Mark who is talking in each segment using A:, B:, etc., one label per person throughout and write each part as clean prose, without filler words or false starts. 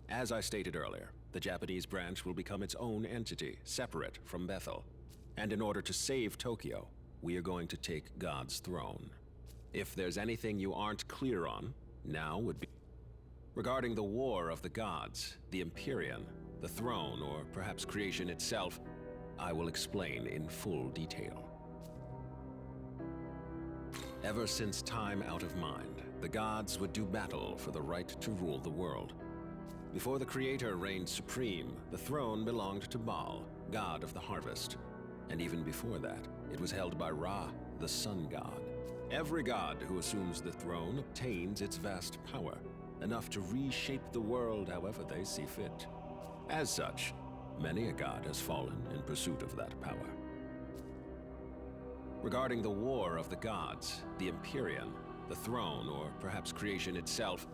A: As I stated earlier, the Japanese branch will become its own entity, separate from Bethel. And in order to save Tokyo, we are going to take God's throne. If there's anything you aren't clear on, now would be regarding the War of the Gods, the Empyrean, the throne, or perhaps creation itself. I will explain in full detail. Ever since time out of mind, the gods would do battle for the right to rule the world. Before the Creator reigned supreme, the throne belonged to Baal, god of the harvest. And even before that, it was held by Ra, the sun god. Every god who assumes the throne obtains its vast power, enough to reshape the world however they see fit. As such, many a god has fallen in pursuit of that power. Regarding the War of the Gods, the Empyrean, the throne, or perhaps creation itself,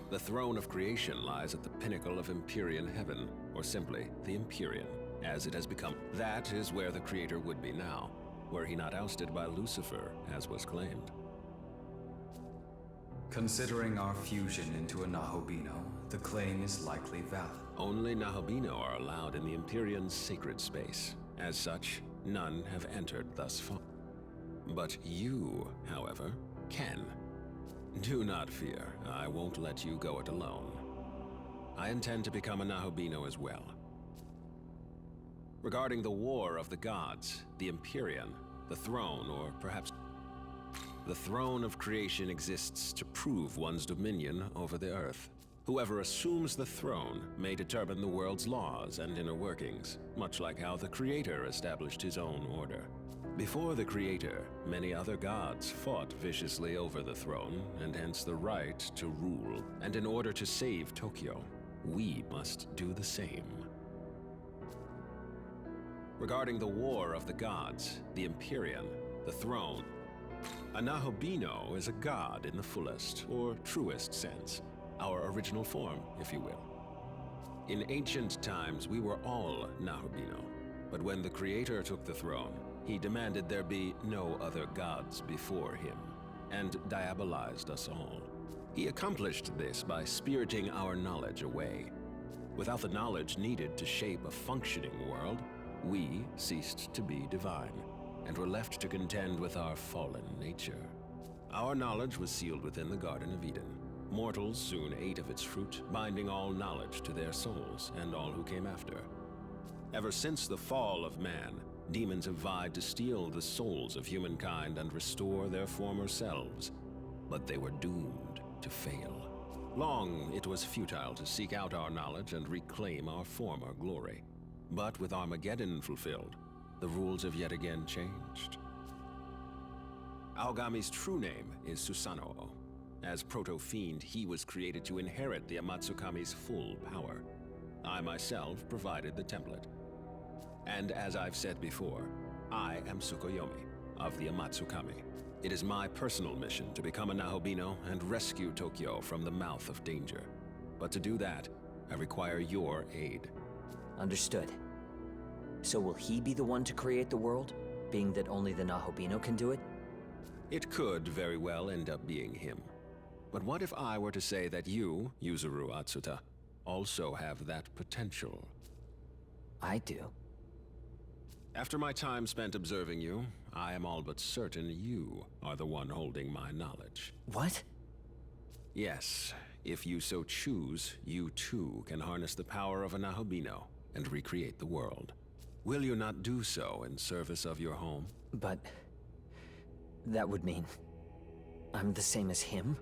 A: the throne of creation lies at the pinnacle of Empyrean heaven, or simply the Empyrean, as it has become. That is where the Creator would be now, were he not ousted by Lucifer, as was claimed.
B: Considering our fusion into a Nahobino, the claim is likely valid.
A: Only Nahobino are allowed in the Empyrean's sacred space. As such, none have entered thus far. But you, however, can. Do not fear, I won't let you go it alone. I intend to become a Nahobino as well. Regarding the War of the Gods, the Empyrean, the throne, or perhaps the throne of creation exists to prove one's dominion over the earth. Whoever assumes the throne may determine the world's laws and inner workings, much like how the Creator established his own order. Before the Creator, many other gods fought viciously over the throne, and hence the right to rule. And in order to save Tokyo, we must do the same. Regarding the War of the Gods, the Empyrean, the throne, a Nahobino is a god in the fullest, or truest sense, our original form, if you will. In ancient times, we were all Nahobino, but when the Creator took the throne, he demanded there be no other gods before him, and diabolized us all. He accomplished this by spiriting our knowledge away. Without the knowledge needed to shape a functioning world, we ceased to be divine, and were left to contend with our fallen nature. Our knowledge was sealed within the Garden of Eden. Mortals soon ate of its fruit, binding all knowledge to their souls and all who came after. Ever since the fall of man, demons have vied to steal the souls of humankind and restore their former selves, but they were doomed to fail. Long it was futile to seek out our knowledge and reclaim our former glory. But with Armageddon fulfilled, the rules have yet again changed. Aogami's true name is Susanoo. As Proto-Fiend, he was created to inherit the Amatsukami's full power. I myself provided the template. And as I've said before, I am Tsukuyomi of the Amatsukami. It is my personal mission to become a Nahobino and rescue Tokyo from the mouth of danger. But to do that, I require your aid.
C: Understood. So will he be the one to create the world, being that only the Nahobino can do it?
A: It could very well end up being him. But what if I were to say that you, Yuzuru Atsuta, also have that potential?
C: I do.
A: After my time spent observing you, I am all but certain you are the one holding my knowledge.
C: What?
A: Yes, if you so choose, you too can harness the power of a Nahobino and recreate the world. Will you not do so in service of your home?
C: But that would mean I'm the same as him?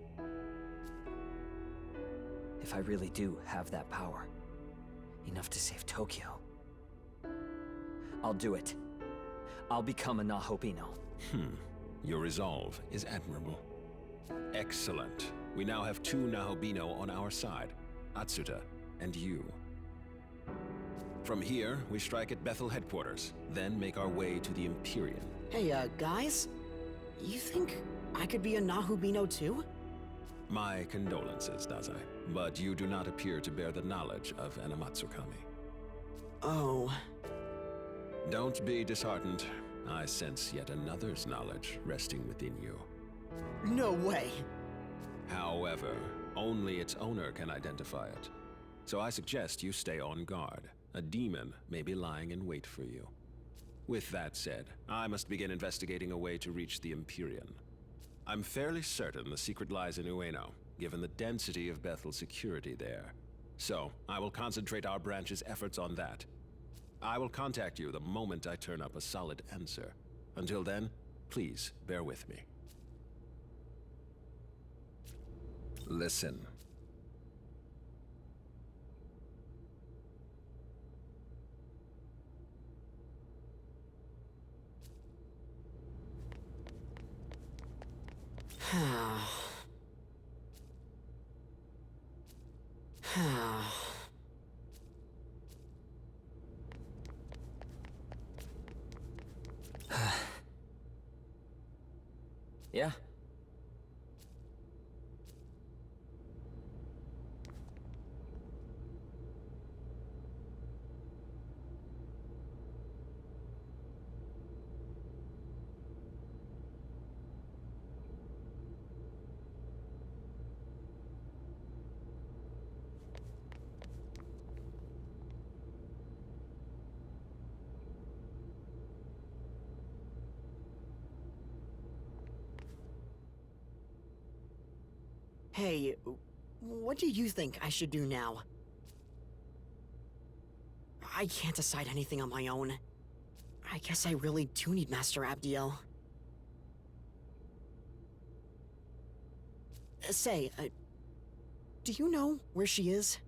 C: If I really do have that power, enough to save Tokyo, I'll do it. I'll become a Nahobino.
A: Your resolve is admirable. Excellent. We now have two Nahobino on our side, Atsuta and you. From here, we strike at Bethel headquarters, then make our way to the Empyrean.
D: Hey, guys? You think I could be a Nahobino too?
A: My condolences, Dazai, but you do not appear to bear the knowledge of an Amatsukami.
D: Oh.
A: Don't be disheartened. I sense yet another's knowledge resting within you.
D: No way!
A: However, only its owner can identify it. So I suggest you stay on guard. A demon may be lying in wait for you. With that said, I must begin investigating a way to reach the Empyrean. I'm fairly certain the secret lies in Ueno, given the density of Bethel's security there. So, I will concentrate our branch's efforts on that. I will contact you the moment I turn up a solid answer. Until then, please bear with me. Listen.
C: Yeah?
D: Hey, what do you think I should do now? I can't decide anything on my own. I guess I really do need Master Abdiel. Say, do you know where she is?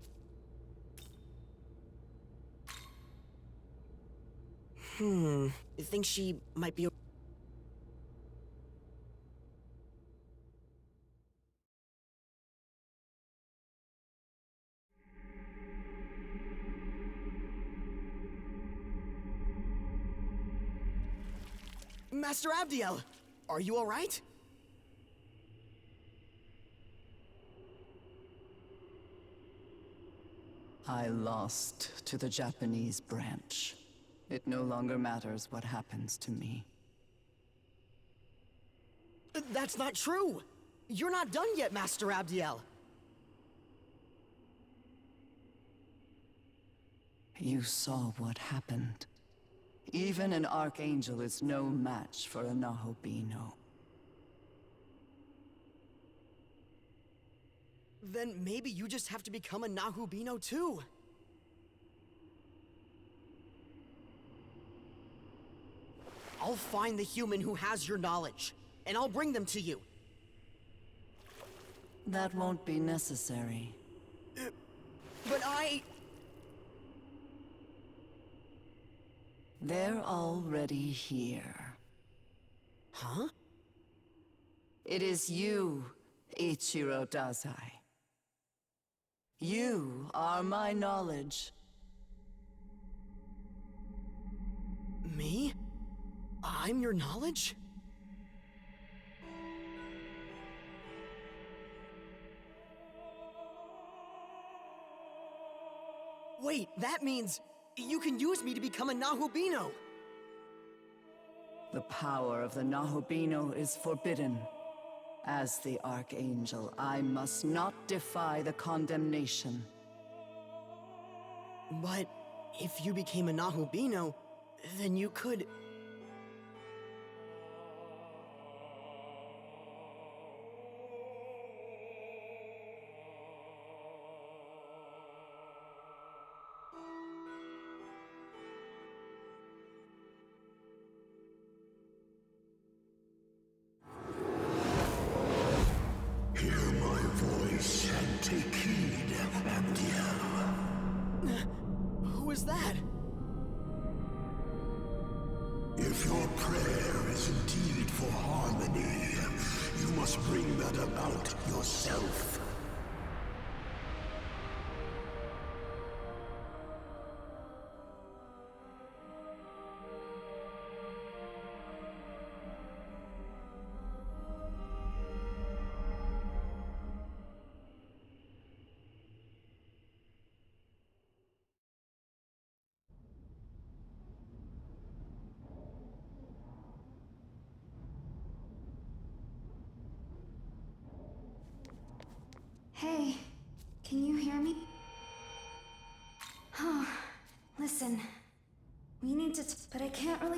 D: Think she might be... Master Abdiel! Are you alright?
E: I lost to the Japanese branch. It no longer matters what happens to me.
D: That's not true! You're not done yet, Master Abdiel!
E: You saw what happened. Even an Archangel is no match for a Nahobino.
D: Then maybe you just have to become a Nahubino too. I'll find the human who has your knowledge, and I'll bring them to you.
E: That won't be necessary.
D: But I...
E: They're already here.
D: Huh?
E: It is you, Ichiro Dazai. You are my knowledge.
D: Me? I'm your knowledge? Wait, that means you can use me to become a Nahubino!
E: The power of the Nahobino is forbidden. As the Archangel, I must not defy the condemnation.
D: But if you became a Nahubino, then you could...
F: Hear my voice and take heed, Abdiel.
D: Who is that?
F: If your prayer is indeed for harmony, you must bring that about yourself.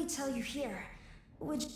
G: tell you here. Would you...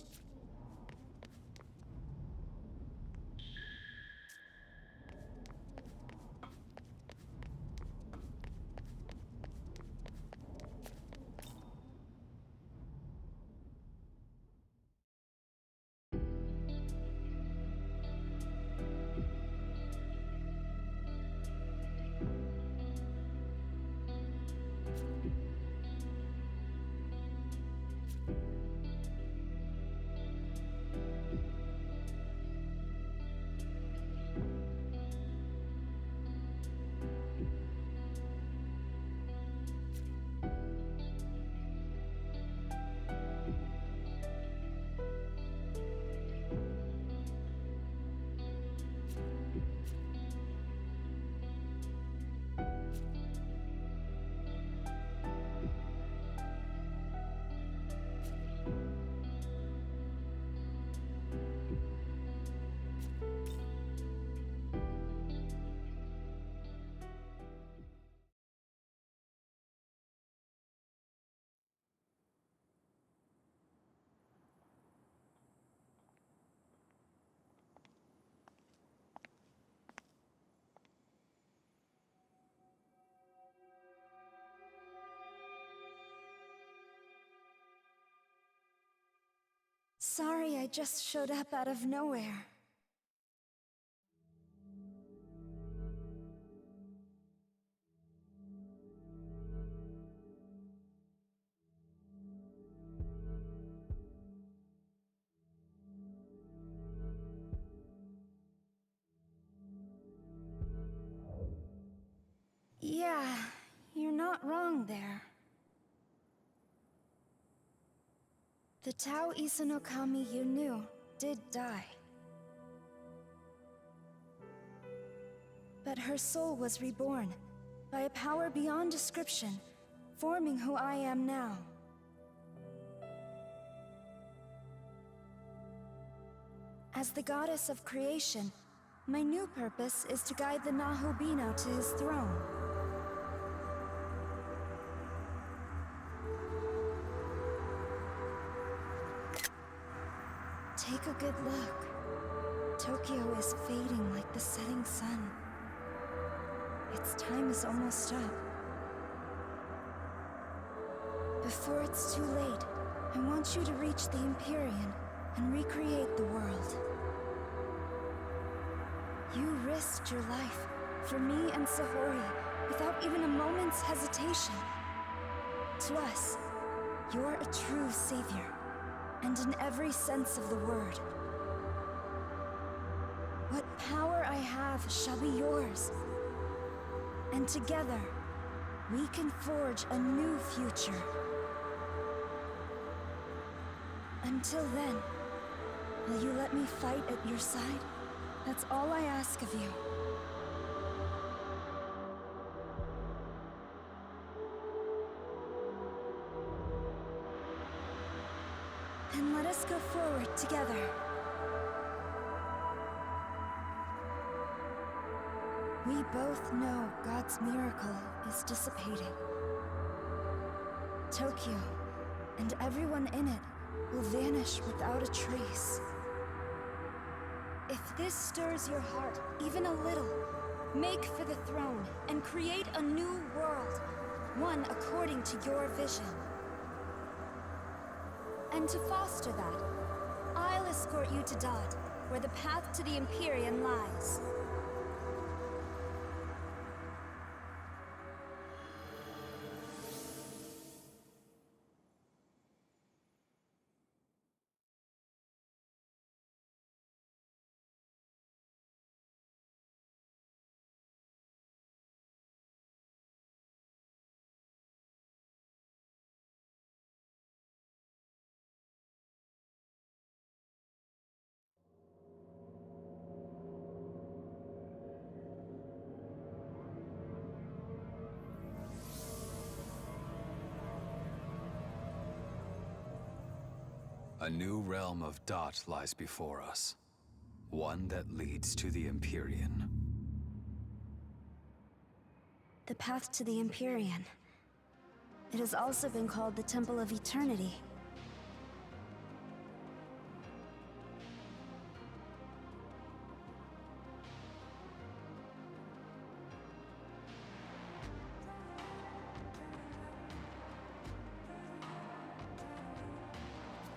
G: Sorry, I just showed up out of nowhere. Yeah, you're not wrong there. The Tao Isanokami you knew did die. But her soul was reborn by a power beyond description, forming who I am now. As the goddess of creation, my new purpose is to guide the Nahobino to his throne. Take a good look. Tokyo is fading like the setting sun. Its time is almost up. Before it's too late, I want you to reach the Empyrean and recreate the world. You risked your life for me and Sahori without even a moment's hesitation. To us, you're a true savior, and in every sense of the word. What power I have shall be yours. And together, we can forge a new future. Until then, will you let me fight at your side? That's all I ask of you. Then let us go forward together. We both know God's miracle is dissipating. Tokyo, and everyone in it, will vanish without a trace. If this stirs your heart even a little, make for the throne and create a new world, one according to your vision. And to foster that, I'll escort you to Dot, where the path to the Empyrean lies.
B: A new realm of Dot lies before us. One that leads to the Empyrean.
G: The path to the Empyrean. It has also been called the Temple of Eternity.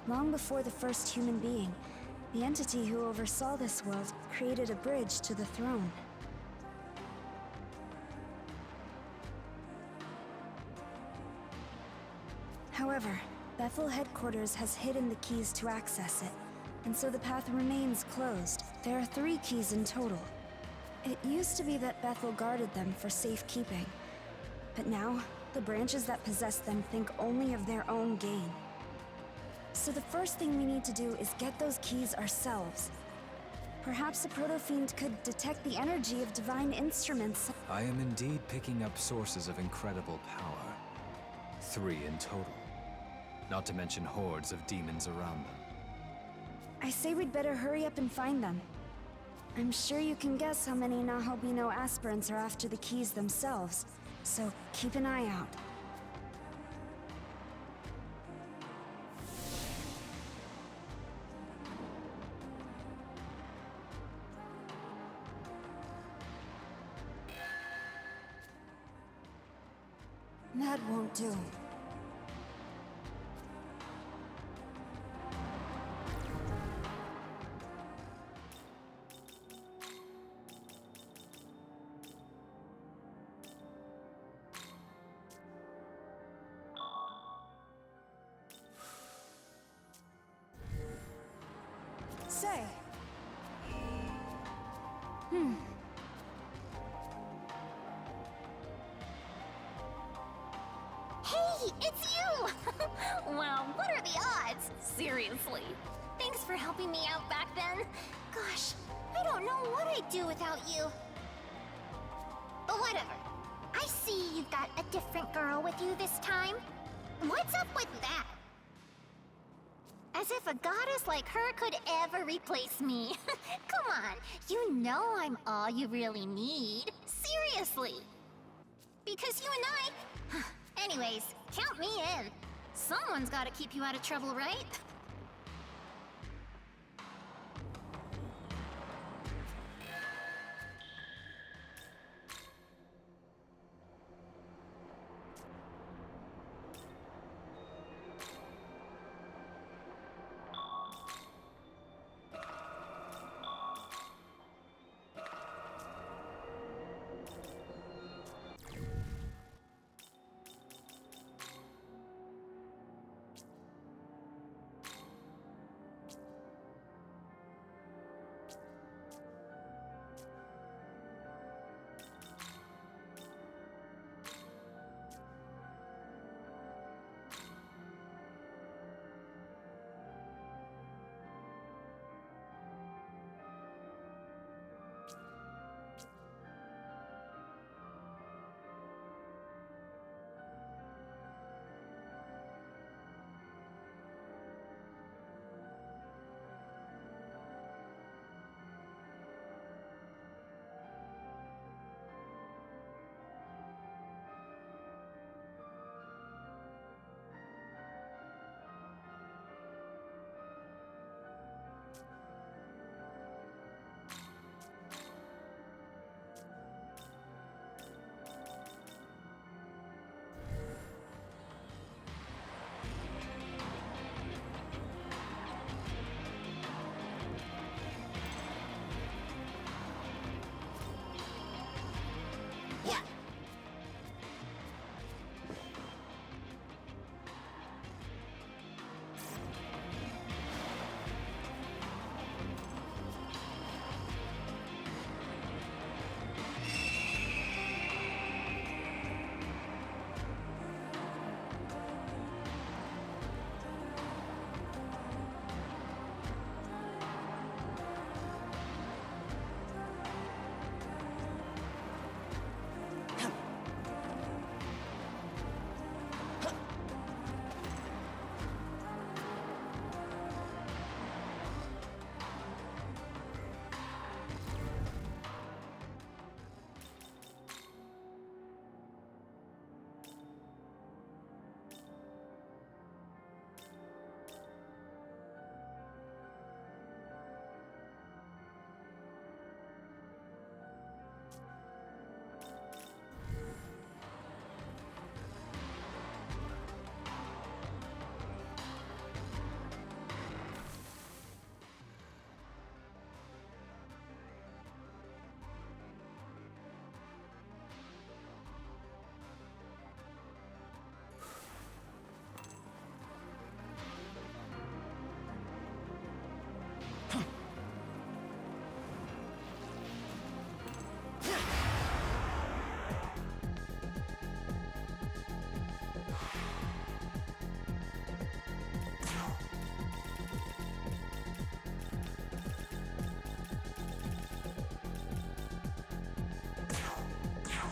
G: Long before the first human being, the entity who oversaw this world created a bridge to the throne. However, Bethel headquarters has hidden the keys to access it, and so the path remains closed. There are 3 keys in total. It used to be that Bethel guarded them for safekeeping, but now, the branches that possess them think only of their own gain. So the first thing we need to do is get those keys ourselves. Perhaps a proto-fiend could detect the energy of divine instruments.
B: I am indeed picking up sources of incredible power. 3 in total. Not to mention hordes of demons around them.
G: I say we'd better hurry up and find them. I'm sure you can guess how many Nahobino aspirants are after the keys themselves, so keep an eye out. That won't do. Say.
H: Hey, it's you! Wow, what are the odds? Seriously. Thanks for helping me out back then. Gosh, I don't know what I'd do without you. But whatever. I see you've got a different girl with you this time. What's up with that? As if a goddess like her could ever replace me. Come on, you know I'm all you really need. Seriously. Because you and I... Anyways, count me in. Someone's gotta keep you out of trouble, right?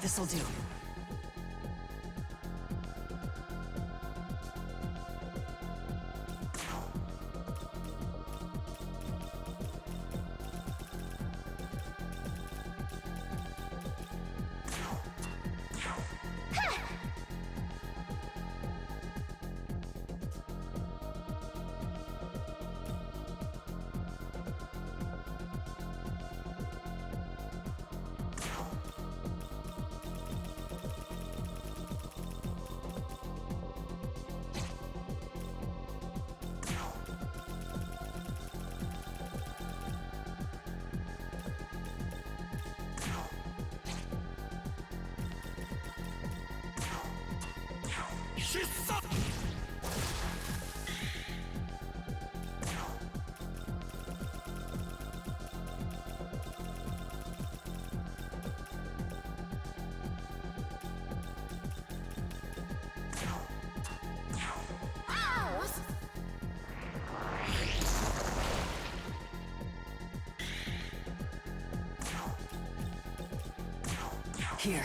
D: This'll do. Here.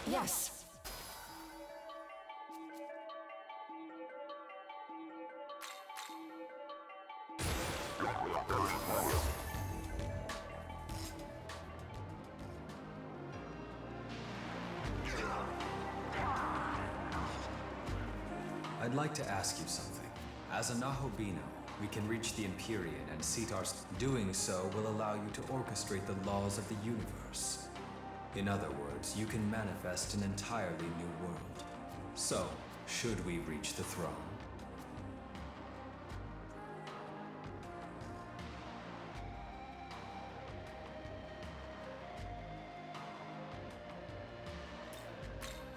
D: Yes.
B: I'd like to ask you something. As a Nahobino, we can reach the Empyrean and seat our... Doing so will allow you to orchestrate the laws of the universe. In other words, you can manifest an entirely new world. So, should we reach the throne?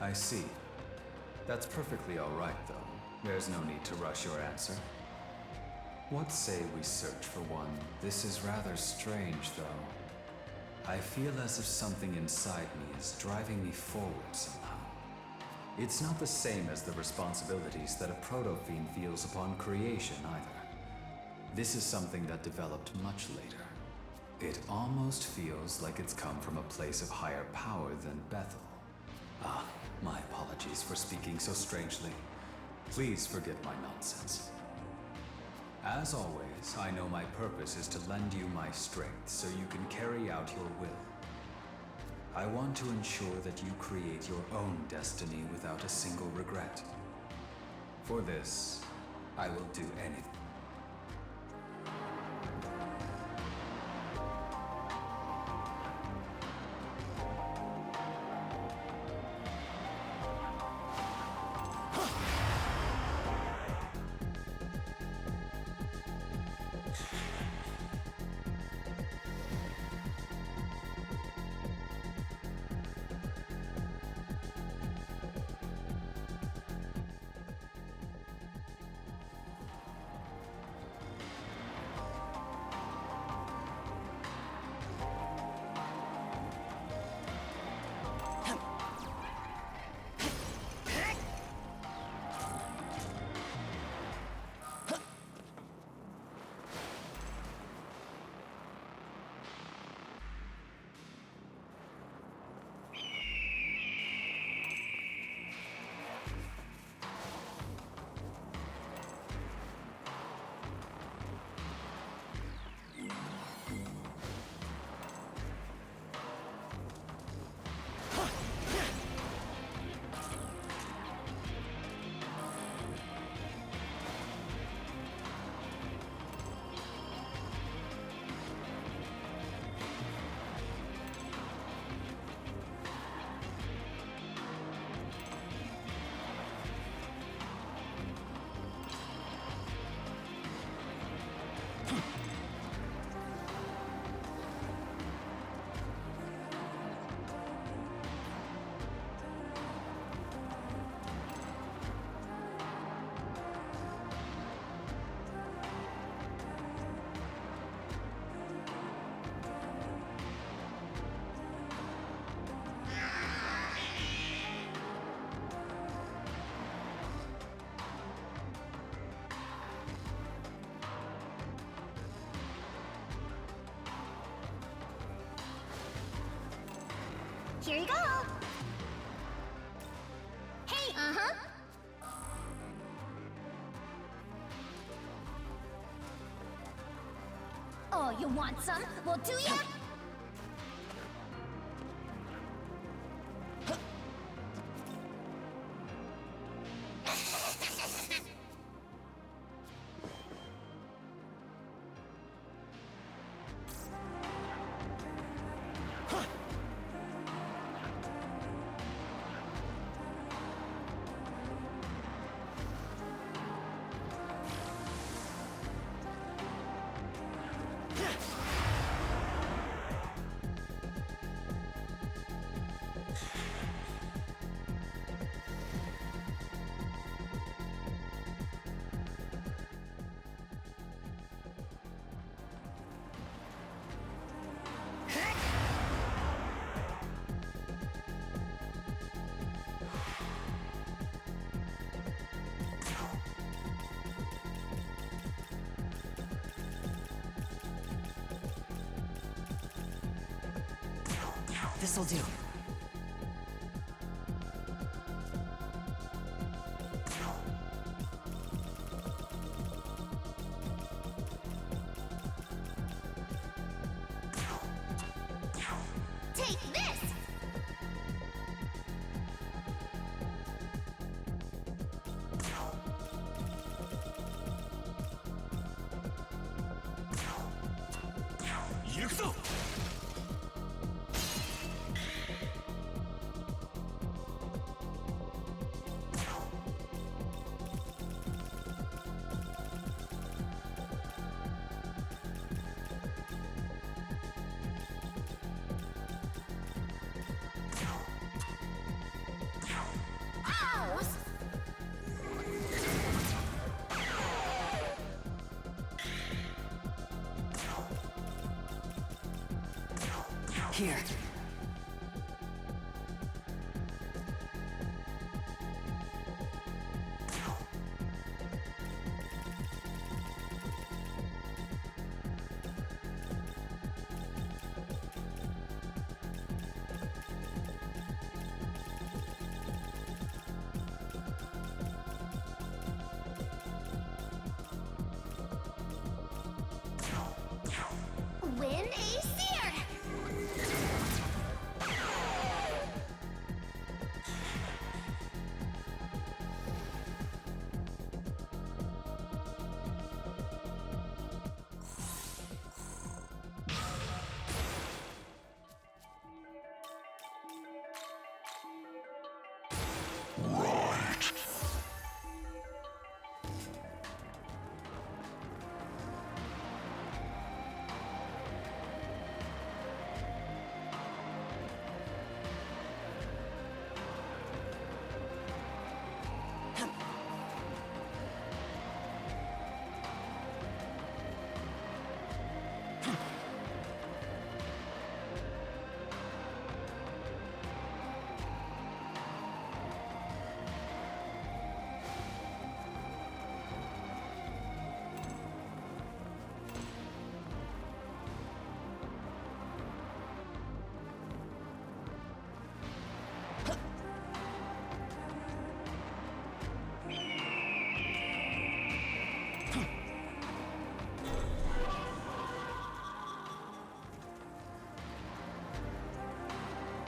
B: I see. That's perfectly all right, though. There's no need to rush your answer. What say we search for one? This is rather strange, though. I feel as if something inside me is driving me forward somehow. It's not the same as the responsibilities that a proto-fiend feels upon creation, either. This is something that developed much later. It almost feels like it's come from a place of higher power than Bethel. Ah, my apologies for speaking so strangely. Please forgive my nonsense. As always, I know my purpose is to lend you my strength so you can carry out your will. I want to ensure that you create your own destiny without a single regret. For this, I will do anything.
H: Here you go. Hey, Oh, you want some? Well, do ya?
D: This'll do.
H: Take this!
D: Here.
H: Win a seer!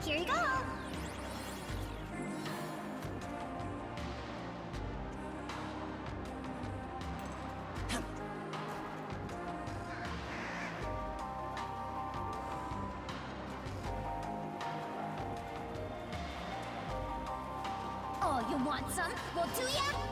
H: Here you go! Oh, you want some? Well, do ya?